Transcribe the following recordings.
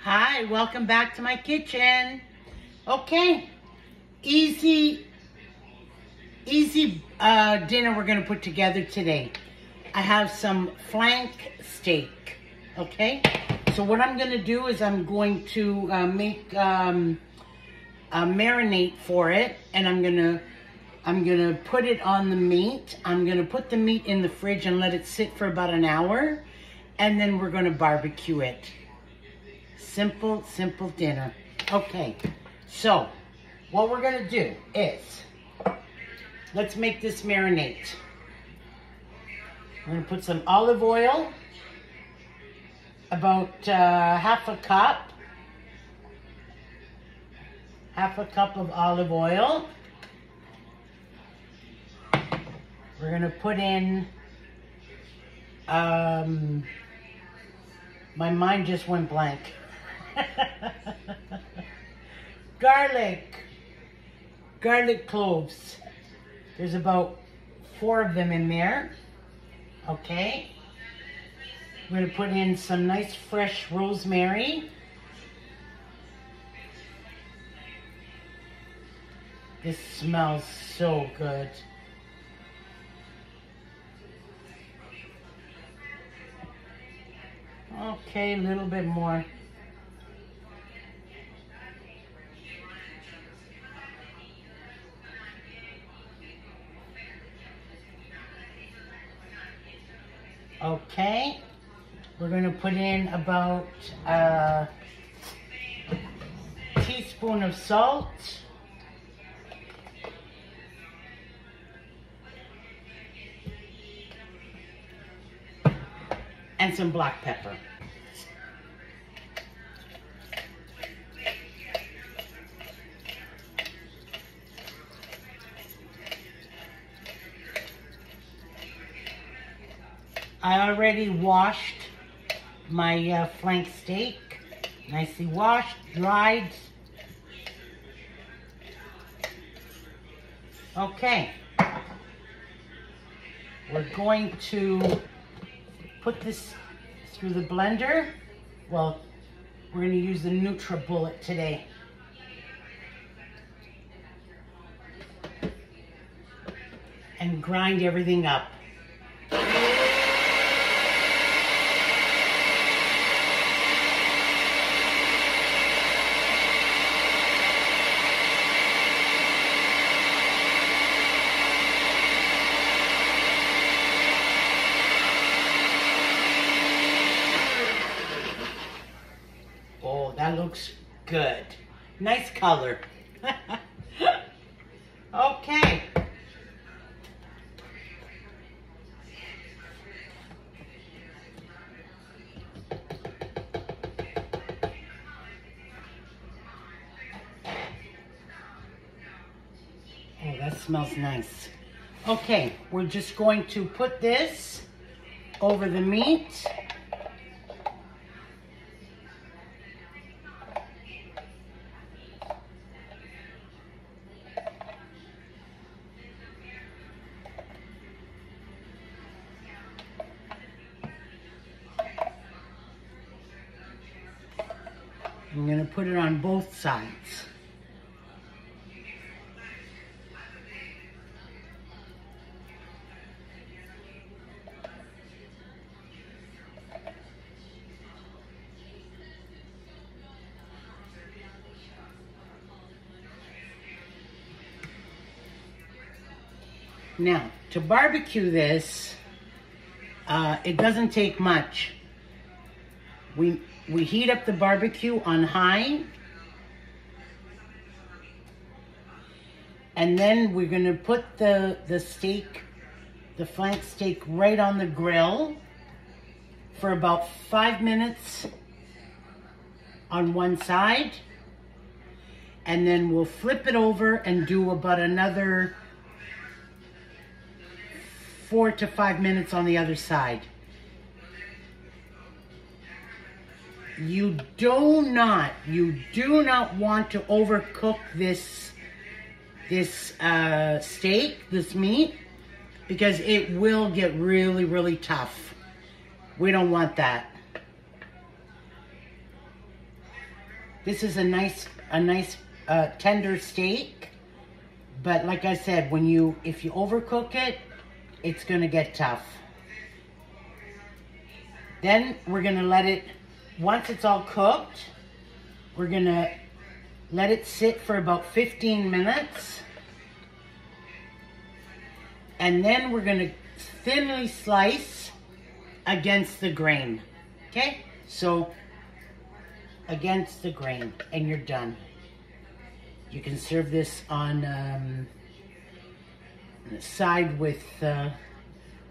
Hi, welcome back to my kitchen. Okay, easy dinner we're gonna put together today. I have some flank steak, okay? So what I'm gonna do is I'm going to make a marinade for it, and I'm gonna put it on the meat. I'm gonna put the meat in the fridge and let it sit for about an hour, and then we're gonna barbecue it. Simple dinner. Okay, so what we're gonna do is, let's make this marinade. I'm gonna put some olive oil, about half a cup of olive oil. We're gonna put in, my mind just went blank. Garlic cloves. There's about 4 of them in there. Okay. I'm going to put in some nice fresh rosemary. This smells so good. Okay, a little bit more. Okay, we're going to put in about a teaspoon of salt. And some black pepper. I already washed my flank steak, nicely washed, dried. Okay, we're going to put this through the blender. Well, we're going to use the NutriBullet today. And grind everything up. That looks good. Nice color. Okay. Oh, that smells nice. Okay, we're just going to put this over the meat. I'm going to put it on both sides. Now, to barbecue this, it doesn't take much. We heat up the barbecue on high, and then we're going to put the steak, the flank steak, right on the grill for about 5 minutes on one side, and then we'll flip it over and do about another 4 to 5 minutes on the other side. You do not want to overcook this steak, this meat, because it will get really tough. We don't want that. This is a nice tender steak. But like I said, if you overcook it, it's gonna get tough. Then we're gonna let it, once it's all cooked, we're gonna let it sit for about 15 minutes. And then we're gonna thinly slice against the grain. Okay? So, against the grain, and you're done. You can serve this on the side with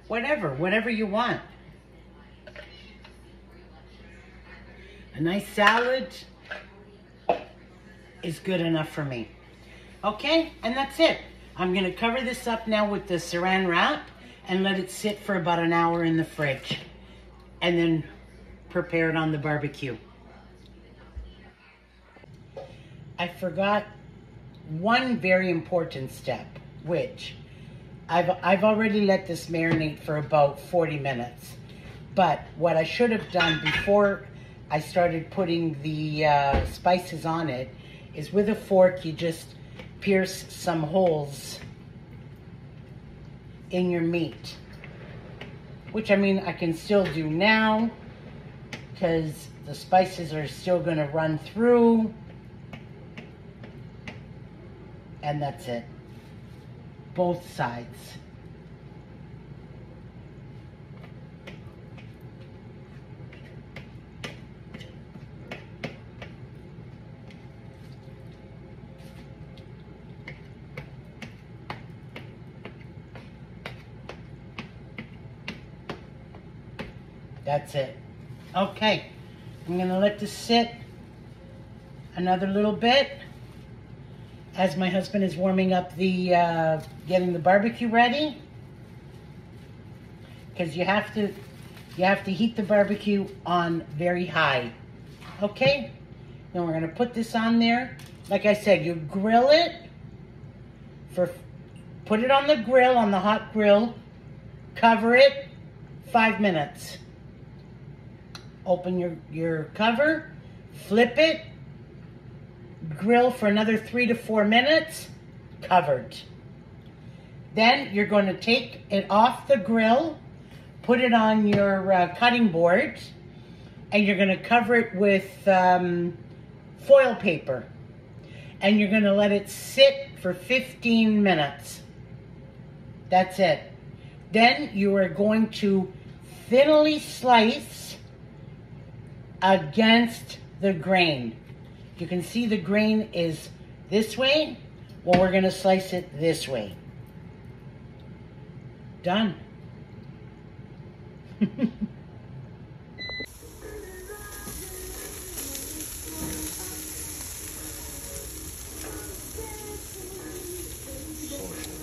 whatever you want. A nice salad is good enough for me. Okay, and that's it. I'm gonna cover this up now with the saran wrap and let it sit for about an hour in the fridge. And then prepare it on the barbecue. I forgot one very important step, which I've already let this marinate for about 40 minutes. But what I should have done before I started putting the spices on it is with a fork, you just pierce some holes in your meat. Which, I mean, I can still do now because the spices are still going to run through. And that's it. Both sides. That's it. Okay, I'm gonna let this sit another little bit as my husband is warming up the, getting the barbecue ready. Because you have to heat the barbecue on very high. Okay, then we're gonna put this on there. Like I said, you grill it put it on the grill, on the hot grill, cover it 5 minutes. Open your cover, flip it, grill for another 3 to 4 minutes, covered. Then you're going to take it off the grill, put it on your cutting board, and you're going to cover it with foil paper. And you're going to let it sit for 15 minutes. That's it. Then you are going to thinly slice against the grain. You can see the grain is this way. Well, we're going to slice it this way. Done.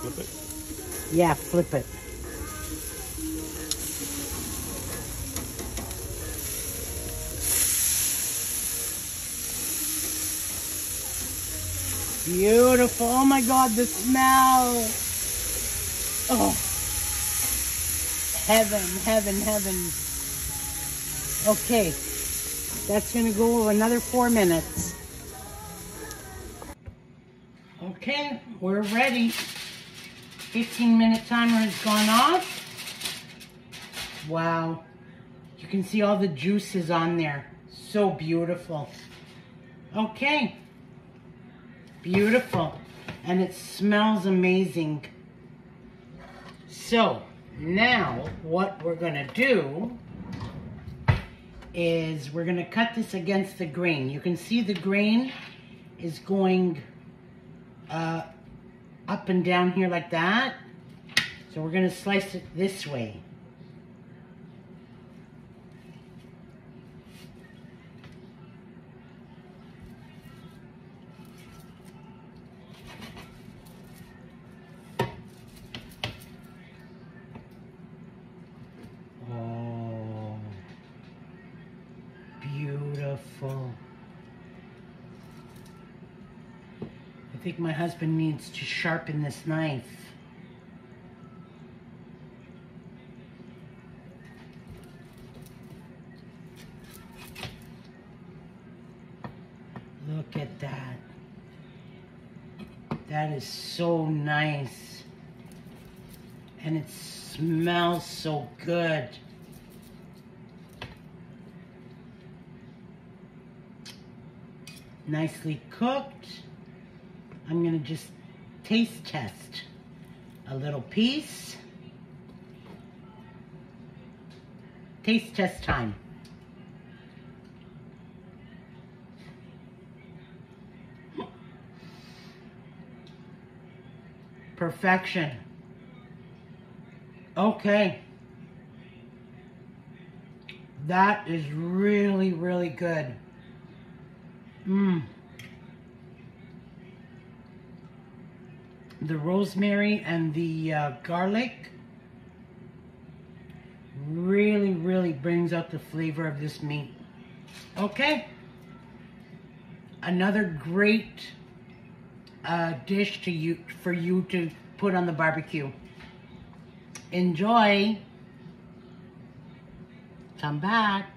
Flip it? Yeah, flip it. Beautiful. Oh my God, the smell. Oh. Heaven, heaven, heaven. Okay. That's going to go over another 4 minutes. Okay, we're ready. 15-minute timer has gone off. Wow. You can see all the juices on there. So beautiful. Okay. Beautiful. And it smells amazing. So, now what we're going to do is we're going to cut this against the grain. You can see the grain is going up and down here like that. So we're going to slice it this way. Oh, beautiful. I think my husband needs to sharpen this knife. Look at that. That is so nice. And it smells so good. Nicely cooked. I'm gonna just taste test a little piece. Taste test time. Perfection. Okay. That is really, really good. The rosemary and the garlic really, really brings out the flavor of this meat. Okay. Another great dish for you to put on the barbecue. Enjoy. Come back.